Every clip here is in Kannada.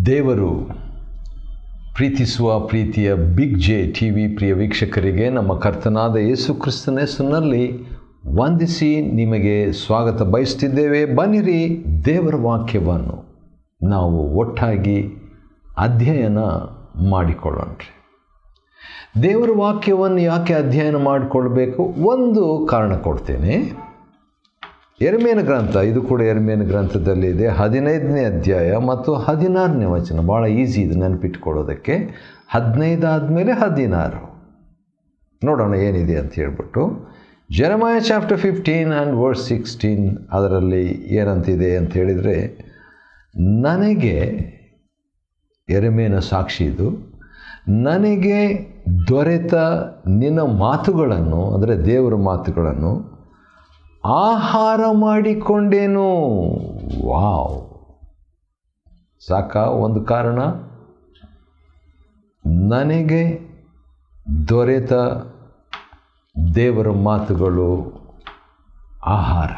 ದೇವರು ಪ್ರೀತಿಸುವ ಪ್ರೀತಿಯ ಬಿಗ್ ಜೆ ಟಿ ವಿ ಪ್ರಿಯ ವೀಕ್ಷಕರಿಗೆ ನಮ್ಮ ಕರ್ತನಾದ ಯೇಸು ಕ್ರಿಸ್ತನ ಹೆಸರಿನಲ್ಲಿ ವಂದಿಸಿ ನಿಮಗೆ ಸ್ವಾಗತ ಬಯಸ್ತಿದ್ದೇವೆ. ಬನ್ನಿರಿ, ದೇವರ ವಾಕ್ಯವನ್ನು ನಾವು ಒಟ್ಟಾಗಿ ಅಧ್ಯಯನ ಮಾಡಿಕೊಳ್ಳೋಣ್ರಿ. ದೇವರ ವಾಕ್ಯವನ್ನು ಯಾಕೆ ಅಧ್ಯಯನ ಮಾಡಿಕೊಳ್ಬೇಕು? ಒಂದು ಕಾರಣ ಕೊಡ್ತೇನೆ. ಯೆರೆಮೀಯನ ಗ್ರಂಥ, ಇದು ಕೂಡ ಯೆರೆಮೀಯನ ಗ್ರಂಥದಲ್ಲಿ ಇದೆ, 15ನೇ ಅಧ್ಯಾಯ ಮತ್ತು 16ನೇ ವಚನ. ಭಾಳ ಈಸಿ ಇದು ನೆನಪಿಟ್ಕೊಳ್ಳೋದಕ್ಕೆ. 15 ಆದಮೇಲೆ 16 ನೋಡೋಣ ಏನಿದೆ ಅಂತ ಹೇಳ್ಬಿಟ್ಟು. ಜೆರೆಮಾಯ ಚಾಪ್ಟರ್ 15 ಆ್ಯಂಡ್ ವರ್ಸ್ 16 ಅದರಲ್ಲಿ ಏನಂತಿದೆ ಅಂತ ಹೇಳಿದರೆ, ನನಗೆ, ಯೆರೆಮೀಯನ ಸಾಕ್ಷಿ ಇದು, ನನಗೆ ದೊರೆತ ನಿನ್ನ ಮಾತುಗಳನ್ನು, ಅಂದರೆ ದೇವರ ಮಾತುಗಳನ್ನು ಆಹಾರ ಮಾಡಿಕೊಂಡೇನು. ವಾವ್, ಸಾಕ ಒಂದು ಕಾರಣ. ನನಗೆ ದೊರೆತ ದೇವರ ಮಾತುಗಳು ಆಹಾರ.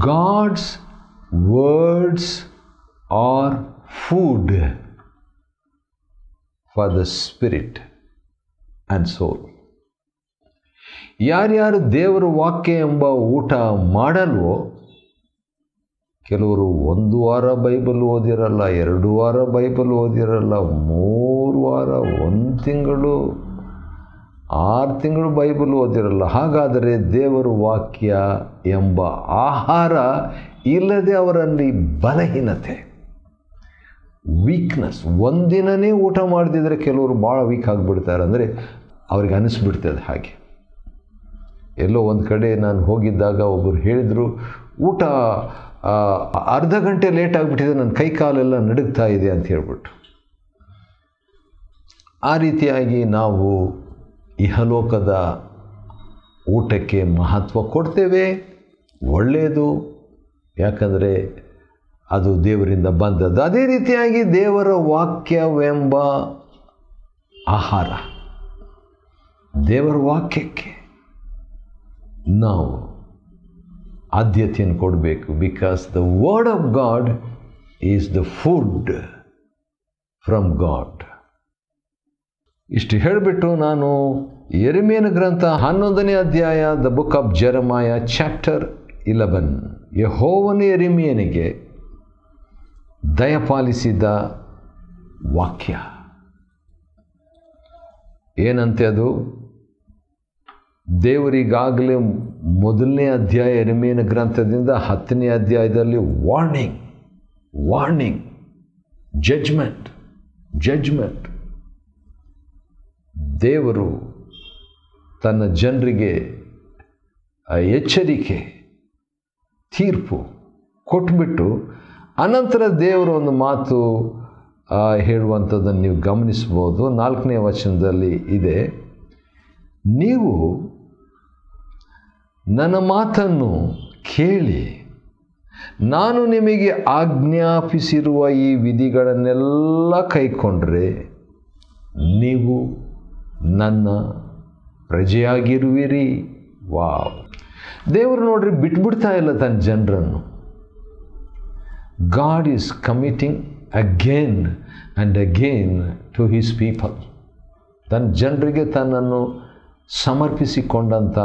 God's words are food for the spirit and soul. ಯಾರ್ಯಾರು ದೇವರ ವಾಕ್ಯ ಎಂಬ ಊಟ ಮಾಡಲ್ವೋ, ಕೆಲವರು 1 ವಾರ ಬೈಬಲ್ ಓದಿರಲ್ಲ, 2 ವಾರ ಬೈಬಲ್ ಓದಿರಲ್ಲ, 3 ವಾರ, 1 ತಿಂಗಳು, 6 ತಿಂಗಳು ಬೈಬಲ್ ಓದಿರಲ್ಲ. ಹಾಗಾದರೆ ದೇವರ ವಾಕ್ಯ ಎಂಬ ಆಹಾರ ಇಲ್ಲದೆ ಅವರಲ್ಲಿ ಬಲಹೀನತೆ, ವೀಕ್ನೆಸ್. ಒಂದಿನನೇ ಊಟ ಮಾಡದಿದ್ದರೆ ಕೆಲವರು ಭಾಳ ವೀಕ್ ಆಗಿಬಿಡ್ತಾರೆ. ಅಂದರೆ ಅವ್ರಿಗೆ ಅನಿಸ್ಬಿಡ್ತದೆ ಹಾಗೆ. ಎಲ್ಲೋ ಒಂದು ಕಡೆ ನಾನು ಹೋಗಿದ್ದಾಗ ಒಬ್ಬರು ಹೇಳಿದರು, ಊಟ ಅರ್ಧ ಗಂಟೆ ಲೇಟ್ ಆಗಿಬಿಟ್ಟಿದೆ, ನನ್ನ ಕೈ ಕಾಲೆಲ್ಲ ನಡುಗ್ತಾ ಇದೆ ಅಂತ ಹೇಳ್ಬಿಟ್ಟು. ಆ ರೀತಿಯಾಗಿ ನಾವು ಇಹಲೋಕದ ಊಟಕ್ಕೆ ಮಹತ್ವ ಕೊಡ್ತೇವೆ. ಒಳ್ಳೆಯದು, ಯಾಕಂದರೆ ಅದು ದೇವರಿಂದ ಬಂದದ್ದು. ಅದೇ ರೀತಿಯಾಗಿ ದೇವರ ವಾಕ್ಯವೆಂಬ ಆಹಾರ, ದೇವರ ವಾಕ್ಯಕ್ಕೆ ನಾವು ಆದ್ಯತೆಯನ್ನು ಕೊಡಬೇಕು. Because the word of god is the food from god. ಇಷ್ಟು ಹೇಳಿಬಿಟ್ಟು ನಾನು ಯೆರೆಮೀಯನ ಗ್ರಂಥ 11ನೇ ಅಧ್ಯಾಯ, ದ ಬುಕ್ ಆಫ್ ಜೆರೆಮಾಯ ಚಾಪ್ಟರ್ 11, ಯೆಹೋವನು ಯೆರೆಮೀಯನಿಗೆ ದಯಪಾಲಿಸಿದ ವಾಕ್ಯ ಏನಂತೆ ಅದು? ದೇವರಿಗಾಗಲೇ 1ನೇ ಅಧ್ಯಾಯ ಯೆರೆಮೀಯನ ಗ್ರಂಥದಿಂದ 10ನೇ ಅಧ್ಯಾಯದಲ್ಲಿ ವಾರ್ನಿಂಗ್, ಜಡ್ಜ್ಮೆಂಟ್. ದೇವರು ತನ್ನ ಜನರಿಗೆ ಎಚ್ಚರಿಕೆ, ತೀರ್ಪು ಕೊಟ್ಬಿಟ್ಟು ಅನಂತರ ದೇವರು ಒಂದು ಮಾತು ಹೇಳುವಂಥದ್ದನ್ನು ನೀವು ಗಮನಿಸ್ಬೋದು. 4ನೇ ವಚನದಲ್ಲಿ ಇದೆ, ನೀವು ನನ್ನ ಮಾತನ್ನು ಕೇಳಿ ನಾನು ನಿಮಗೆ ಆಜ್ಞಾಪಿಸಿರುವ ಈ ವಿಧಿಗಳನ್ನೆಲ್ಲ ಕೈಕೊಂಡ್ರೆ ನೀವು ನನ್ನ ಪ್ರಜೆಯಾಗಿರುವಿರಿ. ವಾವ್! ದೇವರು ನೋಡ್ರಿ ಬಿಟ್ಬಿಡ್ತಾ ಇಲ್ಲ ತನ್ನ ಜನರನ್ನು. God is committing again and again to his people. ತನ್ನ ಜನರಿಗೆ ತನ್ನನ್ನು ಸಮರ್ಪಿಸಿಕೊಂಡಂಥ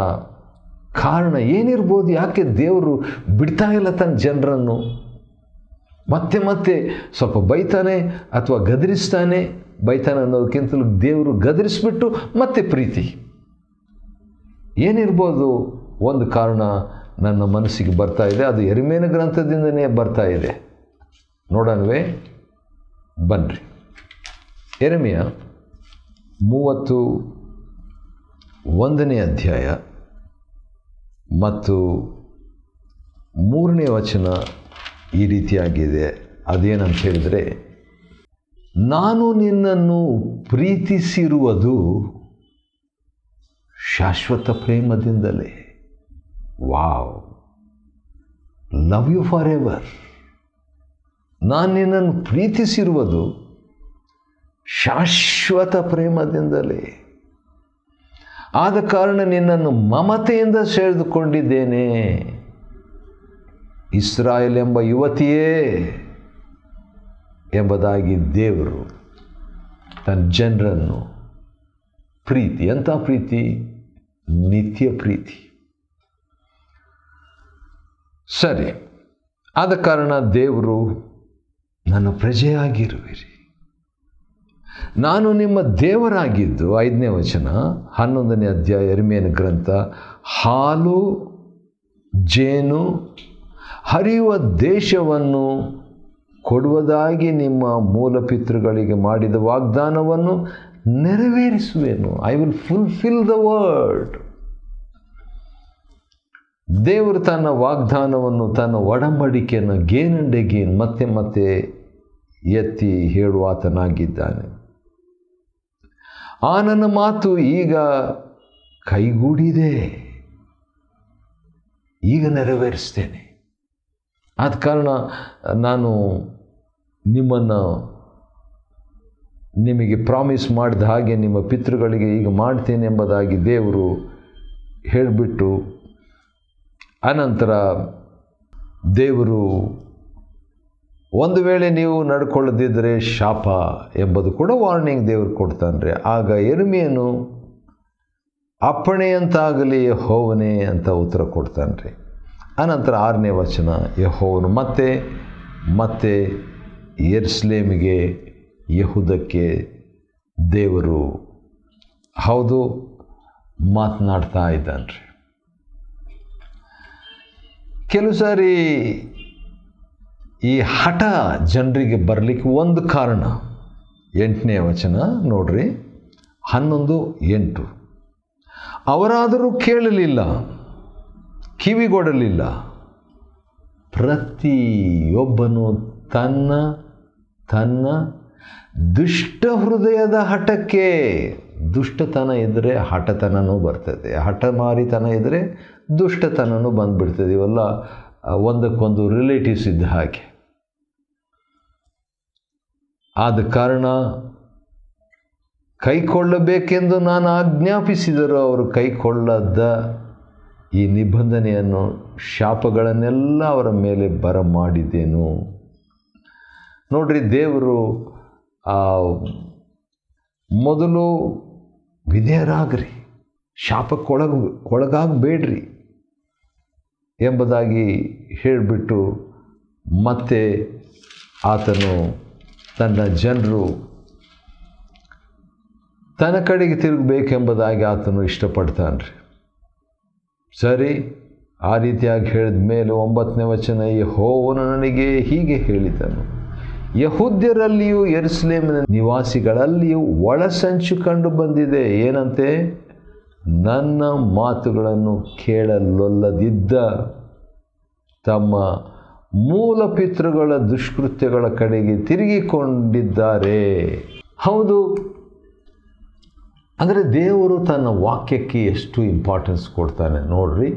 ಕಾರಣ ಏನಿರ್ಬೋದು? ಯಾಕೆ ದೇವರು ಬಿಡ್ತಾ ಇಲ್ಲ ತನ್ನ ಜನರನ್ನು? ಮತ್ತೆ ಸ್ವಲ್ಪ ಬೈತಾನೆ ಅಥವಾ ಗದರಿಸ್ತಾನೆ. ಬೈತಾನೆ ಅನ್ನೋದಕ್ಕಿಂತಲೂ ದೇವರು ಗದರಿಸ್ಬಿಟ್ಟು ಮತ್ತೆ ಪ್ರೀತಿ. ಏನಿರ್ಬೋದು? ಒಂದು ಕಾರಣ ನನ್ನ ಮನಸ್ಸಿಗೆ ಬರ್ತಾ ಇದೆ, ಅದು ಯೆರೆಮೀಯನ ಗ್ರಂಥದಿಂದನೇ ಬರ್ತಾ ಇದೆ. ನೋಡೋಣವೇ? ಬನ್ನಿರಿ. ಯೆರೆಮೀಯ 31ನೇ ಅಧ್ಯಾಯ ಮತ್ತು 3ನೇ ವಚನ ಈ ರೀತಿಯಾಗಿದೆ. ಅದೇನಂತ ಹೇಳಿದರೆ, ನಾನು ನಿನ್ನನ್ನು ಪ್ರೀತಿಸಿರುವುದು ಶಾಶ್ವತ ಪ್ರೇಮದಿಂದಲೇ. Wow! Love you forever. ನಾನು ನಿನ್ನನ್ನು ಪ್ರೀತಿಸಿರುವುದು ಶಾಶ್ವತ ಪ್ರೇಮದಿಂದಲೇ. ಆದ ಕಾರಣ ನಿನ್ನನ್ನು ಮಮತೆಯಿಂದ ಸೆಳೆದುಕೊಂಡಿದ್ದೇನೆ. ಇಸ್ರಾಯೇಲ್ ಎಂಬ ಯುವತಿಯೇ, ಎಂಬುದಾಗಿ ದೇವರು ತನ್ನ ಜನರನ್ನು ಪ್ರೀತಿ, ಎಂಥ ಪ್ರೀತಿ? ನಿತ್ಯ ಪ್ರೀತಿ. ಸರಿ, ಆದ ಕಾರಣ ದೇವರು ನನ್ನ ಪ್ರಜೆಯಾಗಿರುವಿರಿ, ನಾನು ನಿಮ್ಮ ದೇವರಾಗಿದ್ದು, 5ನೇ ವಚನ 11ನೇ ಅಧ್ಯಾಯ ಯೆರೆಮೀಯನ ಗ್ರಂಥ, ಹಾಲು ಜೇನು ಹರಿಯುವ ದೇಶವನ್ನು ಕೊಡುವುದಾಗಿ ನಿಮ್ಮ ಮೂಲಪಿತೃಗಳಿಗೆ ಮಾಡಿದ ವಾಗ್ದಾನವನ್ನು ನೆರವೇರಿಸುವೆನು. I will fulfil the word. ದೇವರು ತನ್ನ ವಾಗ್ದಾನವನ್ನು, ತನ್ನ ಒಡಂಬಡಿಕೆಯನ್ನು ಗೇನ್ ಅಂಡ್ ಅಗೇನ್ ಮತ್ತೆ ಮತ್ತೆ ಎತ್ತಿ ಹೇಳುವಾತನಾಗಿದ್ದಾನೆ. ಆ ನನ್ನ ಮಾತು ಈಗ ಕೈಗೂಡಿದೆ, ಈಗ ನೆರವೇರಿಸ್ತೇನೆ. ಆದ ಕಾರಣ ನಾನು ನಿಮಗೆ ಪ್ರಾಮಿಸ್ ಮಾಡಿದ ಹಾಗೆ ನಿಮ್ಮ ಪಿತೃಗಳಿಗೆ ಈಗ ಮಾಡ್ತೇನೆ ಎಂಬುದಾಗಿ ದೇವರು ಹೇಳಿಬಿಟ್ಟು, ಅನಂತರ ದೇವರು ಒಂದು ವೇಳೆ ನೀವು ನಡ್ಕೊಳ್ಳದಿದ್ದರೆ ಶಾಪ ಎಂಬುದು ಕೂಡ ವಾರ್ನಿಂಗ್ ದೇವರು ಕೊಡ್ತಾನೆ. ಆಗ ಯೆರೆಮೀಯನು ಅಪ್ಪಣೆಯಂತಾಗಲಿ ಯೆಹೋವನೇ ಅಂತ ಉತ್ತರ ಕೊಡ್ತಾನೆ. ಅನಂತರ 6ನೇ ವಚನ, ಯೆಹೋವನು ಮತ್ತೆ ಯೆರೂಸಲೇಮಿಗೆ, ಯೆಹೂದಕ್ಕೆ ದೇವರು ಹೌದು ಮಾತನಾಡ್ತಾ ಇದ್ದಾನೆ. ಕೆಲವು ಸಾರಿ ಈ ಹಠ ಜನರಿಗೆ ಬರಲಿಕ್ಕೆ ಒಂದು ಕಾರಣ. 8ನೇ ವಚನ ನೋಡ್ರಿ, 11:8. ಅವರಾದರೂ ಕೇಳಲಿಲ್ಲ, ಕಿವಿಗೊಡಲಿಲ್ಲ. ಪ್ರತಿಯೊಬ್ಬನು ತನ್ನ ತನ್ನ ದುಷ್ಟ ಹೃದಯದ ಹಠಕ್ಕೆ, ದುಷ್ಟತನ ಇದ್ದರೆ ಹಠತನನೂ ಬರ್ತದೆ, ಹಠಮಾರಿತನ ಇದ್ದರೆ ದುಷ್ಟತನನೂ ಬಂದುಬಿಡ್ತದೆ. ಇವೆಲ್ಲ ಒಂದಕ್ಕೊಂದು ರಿಲೇಟಿವ್ಸ್ ಇದ್ದ ಹಾಗೆ. ಆದ ಕಾರಣ ಕೈಕೊಳ್ಳಬೇಕೆಂದು ನಾನು ಆಜ್ಞಾಪಿಸಿದರೂ ಅವರು ಕೈಕೊಳ್ಳದ ಈ ನಿಬಂಧನೆಯನ್ನು, ಶಾಪಗಳನ್ನೆಲ್ಲ ಅವರ ಮೇಲೆ ಬರಮಾಡಿದ್ದೇನು. ನೋಡ್ರಿ, ದೇವರು ಮೊದಲು ವಿಧೇಯರಾಗ್ರಿ, ಶಾಪಕ್ಕೊಳಗಾಗಬೇಡ್ರಿ ಎಂಬುದಾಗಿ ಹೇಳಿಬಿಟ್ಟು, ಮತ್ತೆ ಆತನು ತನ್ನ ಜನರು ತನ್ನ ಕಡೆಗೆ ತಿರುಗಬೇಕೆಂಬುದಾಗಿ ಆತನು ಇಷ್ಟಪಡ್ತಾನೆ. ಸರಿ, ಆ ರೀತಿಯಾಗಿ ಹೇಳಿದ ಮೇಲೆ 9ನೇ ವಚನ, ಯೆಹೋವನು ನನಗೆ ಹೀಗೆ ಹೇಳಿದನು, ಯೆಹೂದ್ಯರಲ್ಲಿಯೂ ಯೆರೂಸಲೇಮಿನ ನಿವಾಸಿಗಳಲ್ಲಿಯೂ ಒಳಸಂಚು ಕಂಡು ಬಂದಿದೆ. ಏನಂತೆ? ನನ್ನ ಮಾತುಗಳನ್ನು ಕೇಳಲೊಲ್ಲದಿದ್ದ ತಮ್ಮ ಮೂಲ ಪಿತೃಗಳ ದುಷ್ಕೃತ್ಯಗಳ ಕಡೆಗೆ ತಿರುಗಿಕೊಂಡಿದ್ದಾರೆ. ಹೌದು, ಅಂದರೆ ದೇವರು ತನ್ನ ವಾಕ್ಯಕ್ಕೆ ಎಷ್ಟು ಇಂಪಾರ್ಟೆನ್ಸ್ ಕೊಡ್ತಾನೆ ನೋಡ್ರಿ.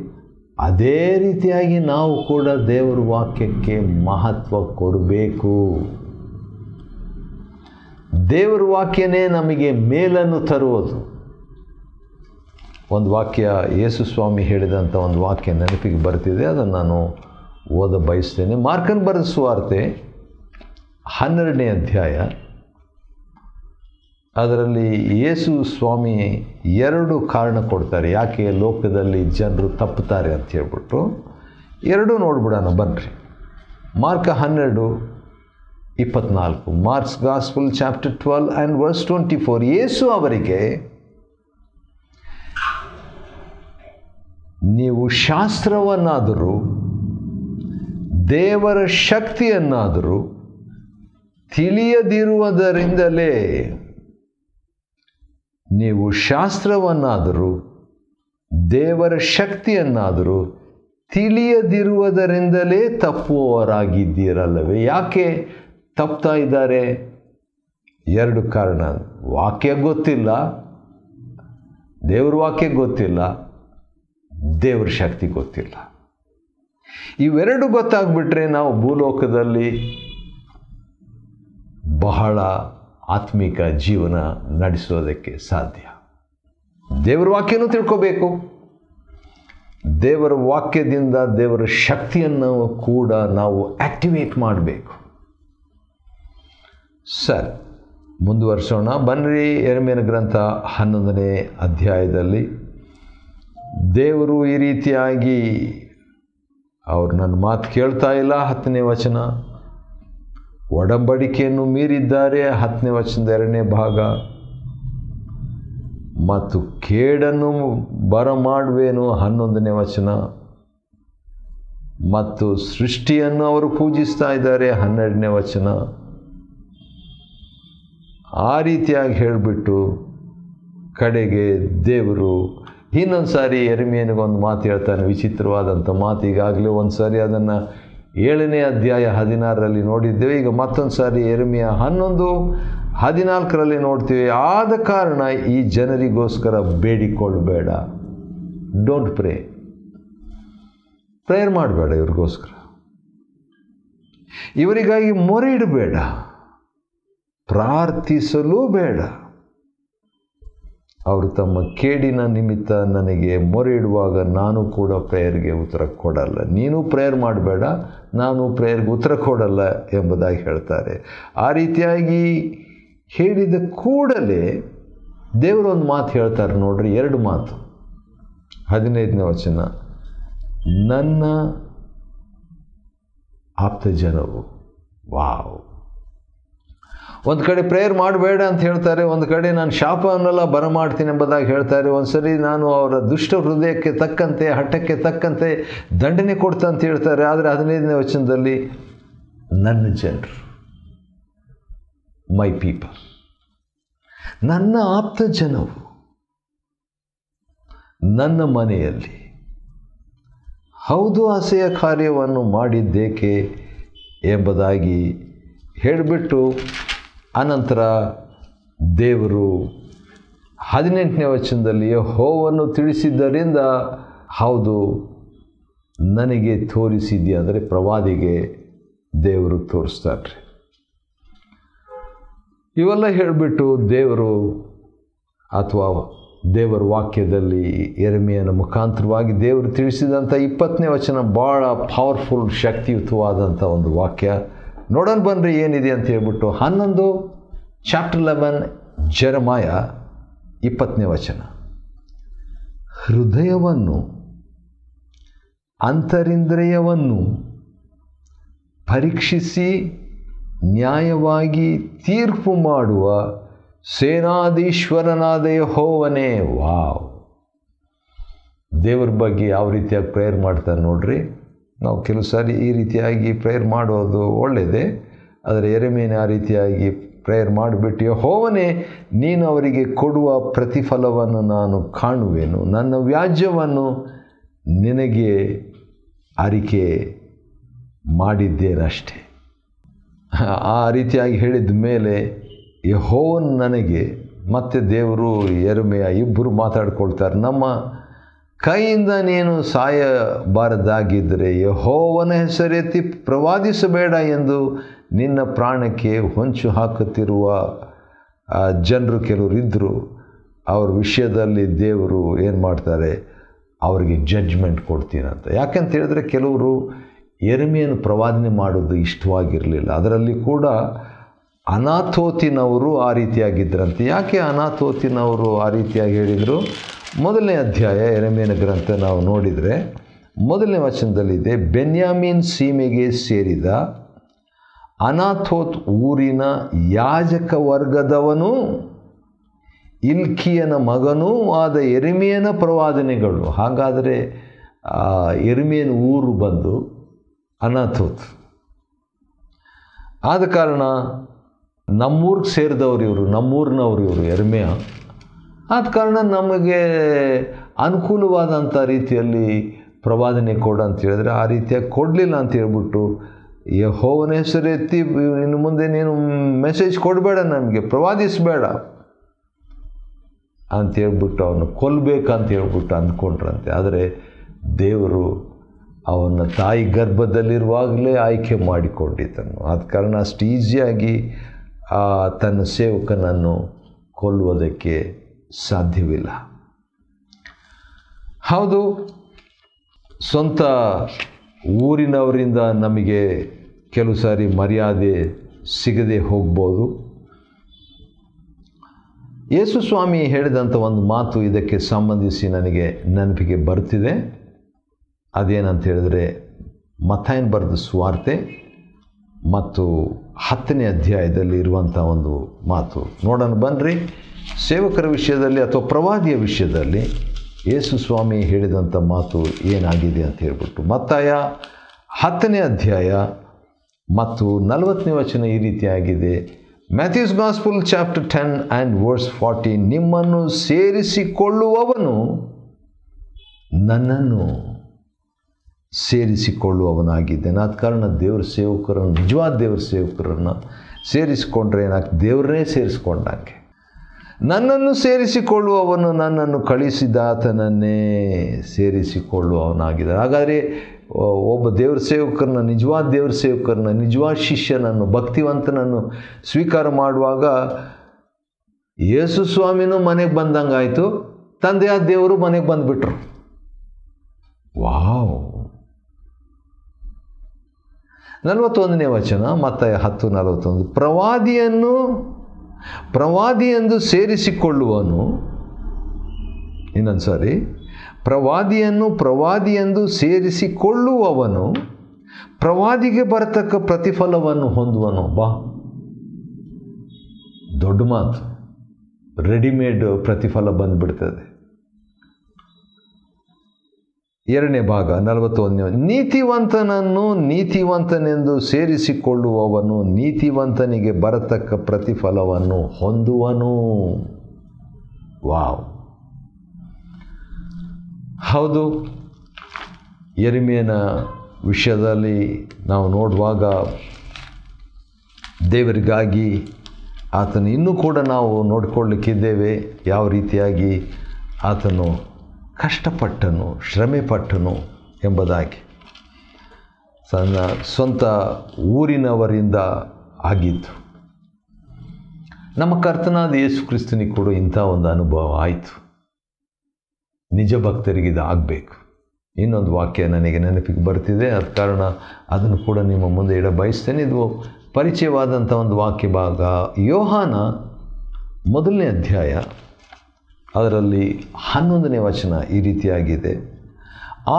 ಅದೇ ರೀತಿಯಾಗಿ ನಾವು ಕೂಡ ದೇವರ ವಾಕ್ಯಕ್ಕೆ ಮಹತ್ವ ಕೊಡಬೇಕು. ದೇವರ ವಾಕ್ಯನೇ ನಮಗೆ ಮೇಲನ್ನು ತರುವುದು. ಒಂದು ವಾಕ್ಯ, ಯೇಸು ಸ್ವಾಮಿ ಹೇಳಿದಂಥ ಒಂದು ವಾಕ್ಯ ನೆನಪಿಗೆ ಬರ್ತಿದೆ, ಅದನ್ನು ನಾನು ಓದ ಬಯಸ್ತೇನೆ. ಮಾರ್ಕನ ಬರೆದ ಸುವಾರ್ತೆ 12ನೇ ಅಧ್ಯಾಯ, ಅದರಲ್ಲಿ ಯೇಸು ಸ್ವಾಮಿ 2 ಕಾರಣ ಕೊಡ್ತಾರೆ ಯಾಕೆ ಲೋಕದಲ್ಲಿ ಜನರು ತಪ್ಪುತ್ತಾರೆ ಅಂತ ಹೇಳ್ಬಿಟ್ಟು. 2 ನೋಡ್ಬಿಡೋಣ ಬನ್ನಿರಿ. Mark 12:24, Mark's gospel chapter 12 and verse 24. Yesu ಅವರಿಗೆ, ನೀವು ಶಾಸ್ತ್ರವನ್ನಾದರೂ ದೇವರ ಶಕ್ತಿಯನ್ನಾದರೂ ತಿಳಿಯದಿರುವುದರಿಂದಲೇ, ನೀವು ಶಾಸ್ತ್ರವನ್ನಾದರೂ ದೇವರ ಶಕ್ತಿಯನ್ನಾದರೂ ತಿಳಿಯದಿರುವುದರಿಂದಲೇ ತಪ್ಪುವವರಾಗಿದ್ದೀರಲ್ಲವೇ. ಯಾಕೆ ತಪ್ತಾ ಇದ್ದಾರೆ? 2 ಕಾರಣ. ವಾಕ್ಯ ಗೊತ್ತಿಲ್ಲ, ದೇವ್ರ ವಾಕ್ಯ ಗೊತ್ತಿಲ್ಲ, ದೇವ್ರ ಶಕ್ತಿ ಗೊತ್ತಿಲ್ಲ. ಇವೆರಡು ಗೊತ್ತಾಗ್ಬಿಟ್ರೆ ನಾವು ಭೂಲೋಕದಲ್ಲಿ ಬಹಳ ಆತ್ಮಿಕ ಜೀವನ ನಡೆಸೋದಕ್ಕೆ ಸಾಧ್ಯ. ದೇವರ ವಾಕ್ಯನೂ ತಿಳ್ಕೋಬೇಕು, ದೇವರ ವಾಕ್ಯದಿಂದ ದೇವರ ಶಕ್ತಿಯನ್ನು ಕೂಡ ನಾವು ಆಕ್ಟಿವೇಟ್ ಮಾಡಬೇಕು. ಸರ್, ಮುಂದುವರಿಸೋಣ ಬನ್ನಿರಿ. ಯೆರೆಮೀಯನ ಗ್ರಂಥ 11ನೇ ಅಧ್ಯಾಯದಲ್ಲಿ ದೇವರು ಈ ರೀತಿಯಾಗಿ ಅವರು ನನ್ನ ಮಾತು ಕೇಳ್ತಾ ಇಲ್ಲ. 10ನೇ ವಚನ, ಒಡಂಬಡಿಕೆಯನ್ನು ಮೀರಿದ್ದಾರೆ. 10ನೇ ವಚನದ 2ನೇ ಭಾಗ, ಮತ್ತು ಕೇಡನ್ನು ಬರಮಾಡುವೆನು. 11ನೇ ವಚನ, ಮತ್ತು ಸೃಷ್ಟಿಯನ್ನು ಅವರು ಪೂಜಿಸ್ತಾ ಇದ್ದಾರೆ. 12ನೇ ವಚನ. ಆ ರೀತಿಯಾಗಿ ಹೇಳಿಬಿಟ್ಟು ಕಡೆಗೆ ದೇವರು ಇನ್ನೊಂದು ಸಾರಿ ಯೆರೆಮೀಯನಿಗೊಂದು ಮಾತು ಹೇಳ್ತಾನೆ, ವಿಚಿತ್ರವಾದಂಥ ಮಾತು. ಈಗಾಗಲೇ ಒಂದು ಸಾರಿ ಅದನ್ನು 7ನೇ ಅಧ್ಯಾಯ 16ರಲ್ಲಿ ನೋಡಿದ್ದೇವೆ. ಈಗ ಮತ್ತೊಂದು ಸಾರಿ ಯೆರೆಮೀಯ 11:14 ನೋಡ್ತೀವಿ. ಆದ ಕಾರಣ ಈ ಜನರಿಗೋಸ್ಕರ ಬೇಡಿಕೊಳ್ಳಬೇಡ. Don't pray. ಪ್ರೇಯರ್ ಮಾಡಬೇಡ ಇವ್ರಿಗೋಸ್ಕರ, ಇವರಿಗಾಗಿ ಮೊರೆ ಇಡಬೇಡ, ಪ್ರಾರ್ಥಿಸಲೂ ಬೇಡ. ಅವರು ತಮ್ಮ ಕೇಡಿನ ನಿಮಿತ್ತ ನನಗೆ ಮೊರೆ ಇಡುವಾಗ ನಾನು ಕೂಡ ಪ್ರೇಯರ್ಗೆ ಉತ್ತರ ಕೊಡಲ್ಲ. ನೀನು ಪ್ರೇಯರ್ ಮಾಡಬೇಡ, ನಾನು ಪ್ರೇಯರ್ಗೆ ಉತ್ತರ ಕೊಡಲ್ಲ ಎಂಬುದಾಗಿ ಹೇಳ್ತಾರೆ. ಆ ರೀತಿಯಾಗಿ ಹೇಳಿದ ಕೂಡಲೇ ದೇವರೊಂದು ಮಾತು ಹೇಳ್ತಾರೆ ನೋಡ್ರಿ, 2 ಮಾತು. 15ನೇ ವಚನ, ನನ್ನ ಆಪ್ತ ಜನವು. ವಾವ್! ಒಂದು ಕಡೆ ಪ್ರೇಯರ್ ಮಾಡಬೇಡ ಅಂತ ಹೇಳ್ತಾರೆ, ಒಂದು ಕಡೆ ನಾನು ಶಾಪವನ್ನೆಲ್ಲ ಬರಮಾಡ್ತೀನಿ ಎಂಬುದಾಗಿ ಹೇಳ್ತಾರೆ. ಒಂದು ಸರಿ ನಾನು ಅವರ ದುಷ್ಟ ಹೃದಯಕ್ಕೆ ತಕ್ಕಂತೆ, ಹಠಕ್ಕೆ ತಕ್ಕಂತೆ ದಂಡನೆ ಕೊಡ್ತಾ ಅಂತ ಹೇಳ್ತಾರೆ. ಆದರೆ 15ನೇ ವಚನದಲ್ಲಿ ನನ್ನ ಜನರು, ಮೈ ಪೀಪಲ್, ನನ್ನ ಆಪ್ತ ಜನವು ನನ್ನ ಮನೆಯಲ್ಲಿ ಹೌದು ಅಸಹ್ಯ ಕಾರ್ಯವನ್ನು ಮಾಡಿದ್ದೇಕೆ ಎಂಬುದಾಗಿ ಹೇಳಿಬಿಟ್ಟು ಅನಂತರ ದೇವರು 18ನೇ ವಚನದಲ್ಲಿ ಯೆಹೋವನು ತಿಳಿಸಿದ್ದರಿಂದ ಹೌದು ನನಗೆ ತೋರಿಸಿದ್ಯಾ, ಅಂದರೆ ಪ್ರವಾದಿಗೆ ದೇವರು ತೋರಿಸ್ತಾರೆ. ಇವೆಲ್ಲ ಹೇಳಿಬಿಟ್ಟು ದೇವರು ಅಥವಾ ದೇವರ ವಾಕ್ಯದಲ್ಲಿ ಯೆರೆಮೀಯನ ಮುಖಾಂತರವಾಗಿ ದೇವರು ತಿಳಿಸಿದಂಥ 20ನೇ ವಚನ ಭಾಳ ಪವರ್ಫುಲ್, ಶಕ್ತಿಯುತವಾದಂಥ ಒಂದು ವಾಕ್ಯ. ನೋಡೋಣ ಬನ್ನಿರಿ ಏನಿದೆ ಅಂತ ಹೇಳ್ಬಿಟ್ಟು 11 ಚಾಪ್ಟರ್ 11 ಜೆರೆಮಾಯ 20ನೇ ವಚನ. ಹೃದಯವನ್ನು ಅಂತರಿಂದ್ರಿಯವನ್ನು ಪರೀಕ್ಷಿಸಿ ನ್ಯಾಯವಾಗಿ ತೀರ್ಪು ಮಾಡುವ ಸೇನಾಧೀಶ್ವರನಾದ ಯೆಹೋವನೇ. ವಾವ್! ದೇವರ ಬಗ್ಗೆ ಯಾವ ರೀತಿಯಾಗಿ ಪ್ರೇಯರ್ ಮಾಡ್ತಾರೆ ನೋಡ್ರಿ. ನಾವು ಕೆಲವು ಸಾರಿ ಈ ರೀತಿಯಾಗಿ ಪ್ರೇಯರ್ ಮಾಡೋದು ಒಳ್ಳೆಯದೇ, ಆದರೆ ಯೆರೆಮೀಯನ ಆ ರೀತಿಯಾಗಿ ಪ್ರೇಯರ್ ಮಾಡಿಬಿಟ್ಟು ಯೆಹೋವನೇ ನೀನು ಅವರಿಗೆ ಕೊಡುವ ಪ್ರತಿಫಲವನ್ನು ನಾನು ಕಾಣುವೆನು, ನನ್ನ ವ್ಯಾಜ್ಯವನ್ನು ನಿನಗೆ ಅರಿಕೆ ಮಾಡಿದ್ದೇನಷ್ಟೆ. ಆ ರೀತಿಯಾಗಿ ಹೇಳಿದ ಮೇಲೆ ಯೆಹೋವನು ನನಗೆ ಮತ್ತೆ ದೇವರು ಯೆರೆಮೀಯ ಇಬ್ಬರು ಮಾತಾಡ್ಕೊಳ್ತಾರೆ. ನಮ್ಮ ಕೈಯಿಂದ ನೀನು ಸಾಯಬಾರದಾಗಿದ್ದರೆ ಯೆಹೋವನ ಹೆಸರೆತ್ತಿ ಪ್ರವಾದಿಸಬೇಡ ಎಂದು ನಿನ್ನ ಪ್ರಾಣಕ್ಕೆ ಹೊಂಚು ಹಾಕುತ್ತಿರುವ ಜನರು ಕೆಲವರು ಇದ್ದರು. ಅವ್ರ ವಿಷಯದಲ್ಲಿ ದೇವರು ಏನು ಮಾಡ್ತಾರೆ, ಅವರಿಗೆ ಜಡ್ಜ್ಮೆಂಟ್ ಕೊಡ್ತೀನಂತ. ಯಾಕಂತ ಹೇಳಿದ್ರೆ ಕೆಲವರು ಯೆರೆಮೀಯನ ಪ್ರವಾದನೆ ಮಾಡೋದು ಇಷ್ಟವಾಗಿರಲಿಲ್ಲ. ಅದರಲ್ಲಿ ಕೂಡ ಅನಾಥೋತಿನವರು ಆ ರೀತಿಯಾಗಿದ್ದರಂತೆ. ಯಾಕೆ ಅನಾಥೋತಿನವರು ಆ ರೀತಿಯಾಗಿ ಹೇಳಿದರು? 1ನೇ ಅಧ್ಯಾಯ ಯೆರೆಮೀಯನ ಗ್ರಂಥ ನಾವು ನೋಡಿದರೆ 1ನೇ ವಚನದಲ್ಲಿದೆ, ಬೆನ್ಯಾಮೀನ್ ಸೀಮೆಗೆ ಸೇರಿದ ಅನಾಥೋತ್ ಊರಿನ ಯಾಜಕ ವರ್ಗದವನು ಇಲ್ಕಿಯನ ಮಗನೂ ಆದ ಯೆರೆಮೀಯನ ಪ್ರವಾದನೆಗಳು. ಹಾಗಾದರೆ ಯೆರೆಮೀಯನ ಊರು ಬಂದು ಅನಾಥೋತ್. ಆದ ಕಾರಣ ನಮ್ಮೂರಿಗೆ ಸೇರಿದವರು ಇವರು, ನಮ್ಮೂರಿನವರು ಇವರು ಯೆರೆಮೀಯ. ಆದ ಕಾರಣ ನಮಗೆ ಅನುಕೂಲವಾದಂಥ ರೀತಿಯಲ್ಲಿ ಪ್ರವಾದನೆ ಕೊಡು ಅಂತ ಹೇಳಿದ್ರೆ ಆ ರೀತಿಯಾಗಿ ಕೊಡಲಿಲ್ಲ ಅಂತ ಹೇಳ್ಬಿಟ್ಟು ಯೆಹೋವನ ಹೆಸರು ಎತ್ತಿ ಇನ್ನು ಮುಂದೆ ನೀನು ಮೆಸೇಜ್ ಕೊಡಬೇಡ, ನನಗೆ ಪ್ರವಾದಿಸಬೇಡ ಅಂತ ಹೇಳ್ಬಿಟ್ಟು ಅವನು ಕೊಲ್ಲಬೇಕಂತ ಹೇಳ್ಬಿಟ್ಟು ಅಂದ್ಕೊಂಡ್ರಂತೆ. ಆದರೆ ದೇವರು ಅವನ ತಾಯಿ ಗರ್ಭದಲ್ಲಿರುವಾಗಲೇ ಆಯ್ಕೆ ಮಾಡಿಕೊಂಡಿದ್ದನು. ಆದ ಕಾರಣ ಅಷ್ಟು ಈಸಿಯಾಗಿ ತನ್ನ ಸೇವಕನನ್ನು ಕೊಲ್ಲುವುದಕ್ಕೆ ಸಾಧ್ಯವಿಲ್ಲ. ಹೌದು, ಸ್ವಂತ ಊರಿನವರಿಂದ ನಮಗೆ ಕೆಲವು ಸಾರಿ ಮರ್ಯಾದೆ ಸಿಗದೆ ಹೋಗ್ಬೋದು. ಯೇಸು ಸ್ವಾಮಿ ಹೇಳಿದಂಥ ಒಂದು ಮಾತು ಇದಕ್ಕೆ ಸಂಬಂಧಿಸಿ ನನಗೆ ನೆನಪಿಗೆ ಬರ್ತಿದೆ. ಅದೇನಂತ ಹೇಳಿದ್ರೆ, ಮತ್ತಾಯನ ಬರೆದ ಸುವಾರ್ತೆ ಮತ್ತು 10ನೇ ಅಧ್ಯಾಯದಲ್ಲಿ ಇರುವಂಥ ಒಂದು ಮಾತು ನೋಡೋಣ ಬನ್ನಿರಿ. ಸೇವಕರ ವಿಷಯದಲ್ಲಿ ಅಥವಾ ಪ್ರವಾದಿಯ ವಿಷಯದಲ್ಲಿ ಯೇಸು ಸ್ವಾಮಿ ಹೇಳಿದಂಥ ಮಾತು ಏನಾಗಿದೆ ಅಂತ ಹೇಳ್ಬಿಟ್ಟು, ಮತ್ತಾಯ 10ನೇ ಅಧ್ಯಾಯ ಮತ್ತು 40ನೇ ವಚನ ಈ ರೀತಿಯಾಗಿದೆ. Matthew's gospel chapter 10 and verse 40, ನಿಮ್ಮನ್ನು ಸೇರಿಸಿಕೊಳ್ಳುವವನು ನನ್ನನ್ನು ಸೇರಿಸಿಕೊಳ್ಳುವವನಾಗಿದ್ದೇನೆ. ಆದ ಕಾರಣ ದೇವ್ರ ಸೇವಕರನ್ನು, ನಿಜವಾದ ದೇವ್ರ ಸೇವಕರನ್ನು ಸೇರಿಸಿಕೊಂಡ್ರೆ ಏನಾಗ್ತದೆ? ದೇವರನ್ನೇ ಸೇರಿಸ್ಕೊಂಡಂಗೆ. ನನ್ನನ್ನು ಸೇರಿಸಿಕೊಳ್ಳುವವನು ನನ್ನನ್ನು ಕಳಿಸಿದಾತನನ್ನೇ ಸೇರಿಸಿಕೊಳ್ಳುವವನಾಗಿದ್ದಾನೆ. ಹಾಗಾದರೆ ಒಬ್ಬ ದೇವ್ರ ಸೇವಕರನ್ನ, ನಿಜವಾದ ದೇವ್ರ ಸೇವಕರನ್ನ, ನಿಜವಾದ ಶಿಷ್ಯನನ್ನು, ಭಕ್ತಿವಂತನನ್ನು ಸ್ವೀಕಾರ ಮಾಡುವಾಗ ಯೇಸು ಸ್ವಾಮಿನೂ ಮನೆಗೆ ಬಂದಂಗಾಯಿತು, ತಂದೆಯಾದ ದೇವರು ಮನೆಗೆ ಬಂದುಬಿಟ್ರು. ವಾವ್! 41ನೇ ವಚನ, ಮತ್ತಾಯ 10:41, ಪ್ರವಾದಿಯೆಂದು ಸೇರಿಸಿಕೊಳ್ಳುವನು, ಇನ್ನೊಂದು ಸಾರಿ, ಪ್ರವಾದಿಯೆಂದು ಸೇರಿಸಿಕೊಳ್ಳುವವನು ಪ್ರವಾದಿಗೆ ಬರತಕ್ಕ ಪ್ರತಿಫಲವನ್ನು ಹೊಂದುವನು. ಬಾ, ದೊಡ್ಡ ಮಾತು. ರೆಡಿಮೇಡ್ ಪ್ರತಿಫಲ ಬಂದುಬಿಡ್ತದೆ. 2ನೇ ಭಾಗ 41ನೇ, ನೀತಿವಂತನನ್ನು ನೀತಿವಂತನೆಂದು ಸೇರಿಸಿಕೊಳ್ಳುವವನು ನೀತಿವಂತನಿಗೆ ಬರತಕ್ಕ ಪ್ರತಿಫಲವನ್ನು ಹೊಂದುವನು. ವಾವ್! ಹೌದು, ಯೆರೆಮೀಯನ ವಿಷಯದಲ್ಲಿ ನಾವು ನೋಡುವಾಗ ದೇವರಿಗಾಗಿ ಆತನು ಇನ್ನೂ ಕೂಡ ನಾವು ನೋಡಿಕೊಳ್ಳಲಿಕ್ಕಿದ್ದೇವೆ, ಯಾವ ರೀತಿಯಾಗಿ ಆತನು ಕಷ್ಟಪಟ್ಟನು, ಶ್ರಮೆಪಟ್ಟನು ಎಂಬುದಾಗಿ. ತನ್ನ ಸ್ವಂತ ಊರಿನವರಿಂದ ಆಗಿತ್ತು. ನಮ್ಮ ಕರ್ತನಾದ ಯೇಸು ಕ್ರಿಸ್ತನಿಗೆ ಕೂಡ ಇಂಥ ಒಂದು ಅನುಭವ ಆಯಿತು. ನಿಜ ಭಕ್ತರಿಗೆ ಇದು ಆಗಬೇಕು. ಇನ್ನೊಂದು ವಾಕ್ಯ ನನಗೆ ನೆನಪಿಗೆ ಬರ್ತಿದೆ, ಆದ ಕಾರಣ ಅದನ್ನು ಕೂಡ ನಿಮ್ಮ ಮುಂದೆ ಇಡ ಬಯಸ್ತೇನೆ. ಇದು ಪರಿಚಯವಾದಂಥ ಒಂದು ವಾಕ್ಯ ಭಾಗ. ಯೋಹಾನ 1ನೇ ಅಧ್ಯಾಯ ಅದರಲ್ಲಿ 11ನೇ ವಚನ ಈ ರೀತಿಯಾಗಿದೆ.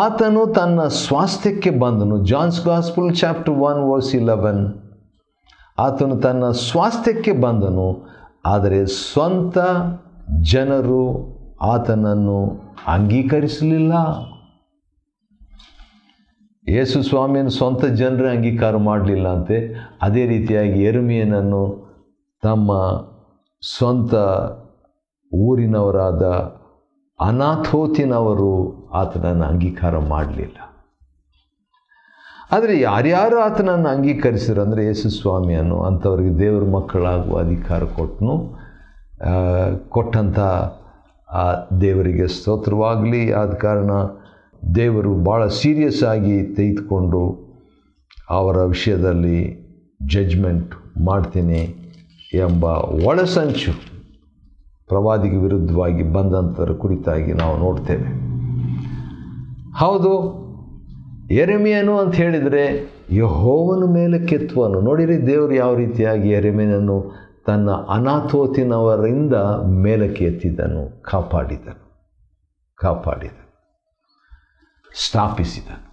ಆತನು ತನ್ನ ಸ್ವಾಸ್ಥ್ಯಕ್ಕೆ ಬಂದನು. ಜಾನ್ಸ್ ಗಾಸ್ಪಲ್ ಚಾಪ್ಟರ್ 1 ವರ್ಸ್ 11, ಆತನು ತನ್ನ ಸ್ವಾಸ್ಥ್ಯಕ್ಕೆ ಬಂದನು, ಆದರೆ ಸ್ವಂತ ಜನರು ಆತನನ್ನು ಅಂಗೀಕರಿಸಲಿಲ್ಲ. ಯೇಸು ಸ್ವಾಮಿಯನ್ನು ಸ್ವಂತ ಜನರೇ ಅಂಗೀಕಾರ ಮಾಡಲಿಲ್ಲ ಅಂತೆ. ಅದೇ ರೀತಿಯಾಗಿ ಯೆರೆಮೀಯನನ್ನು ತಮ್ಮ ಸ್ವಂತ ಊರಿನವರಾದ ಅನಾಥೋತಿನವರು ಆತನನ್ನು ಅಂಗೀಕಾರ ಮಾಡಲಿಲ್ಲ. ಆದರೆ ಯಾರ್ಯಾರು ಆತನನ್ನು ಅಂಗೀಕರಿಸಿದ್ರು ಅಂದರೆ ಯೇಸು ಸ್ವಾಮಿಯನ್ನು, ಅಂಥವ್ರಿಗೆ ದೇವರ ಮಕ್ಕಳಾಗುವ ಅಧಿಕಾರ ಕೊಟ್ಟಂಥ ಆ ದೇವರಿಗೆ ಸ್ತೋತ್ರವಾಗಲಿ. ಆದ ಕಾರಣ ದೇವರು ಭಾಳ ಸೀರಿಯಸ್ ಆಗಿ ತೆಗೆದುಕೊಂಡು ಅವರ ವಿಷಯದಲ್ಲಿ ಜಡ್ಜ್ಮೆಂಟ್ ಮಾಡ್ತೀನಿ ಎಂಬ ಒಳಸಂಚು ಪ್ರವಾದಿಗೆ ವಿರುದ್ಧವಾಗಿ ಬಂದಂಥರ ಕುರಿತಾಗಿ ನಾವು ನೋಡ್ತೇವೆ. ಹೌದು, ಯೆರೆಮೀಯನು ಅಂತ ಹೇಳಿದರೆ ಯೆಹೋವನ ಮೇಲೆ ಕೆತ್ತುವನು. ನೋಡಿರಿ, ದೇವರು ಯಾವ ರೀತಿಯಾಗಿ ಯೆರೆಮೀಯನನ್ನು ತನ್ನ ಅನಾಥೋತಿನವರಿಂದ ಮೇಲಕ್ಕೆ ಎತ್ತಿದನು, ಕಾಪಾಡಿದನು, ಸ್ಥಾಪಿಸಿದನು.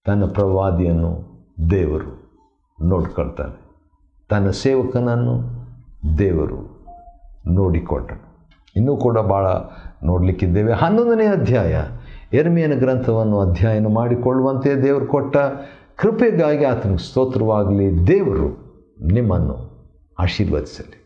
ತನ್ನ ಪ್ರವಾದಿಯನ್ನು ದೇವರು ನೋಡ್ಕೊಳ್ತಾನೆ, ತನ್ನ ಸೇವಕನನ್ನು ದೇವರು ನೋಡಿಕೊಂಡನು. ಇನ್ನೂ ಕೂಡ ಭಾಳ ನೋಡಲಿಕ್ಕಿದ್ದೇವೆ. 11ನೇ ಅಧ್ಯಾಯ ಯೆರೆಮೀಯನ ಗ್ರಂಥವನ್ನು ಅಧ್ಯಯನ ಮಾಡಿಕೊಳ್ಳುವಂತೆ ದೇವರು ಕೊಟ್ಟ ಕೃಪೆಗಾಗಿ ಆತನಿಗೆ ಸ್ತೋತ್ರವಾಗಲಿ. ದೇವರು ನಿಮ್ಮನ್ನು ಆಶೀರ್ವದಿಸಲಿ.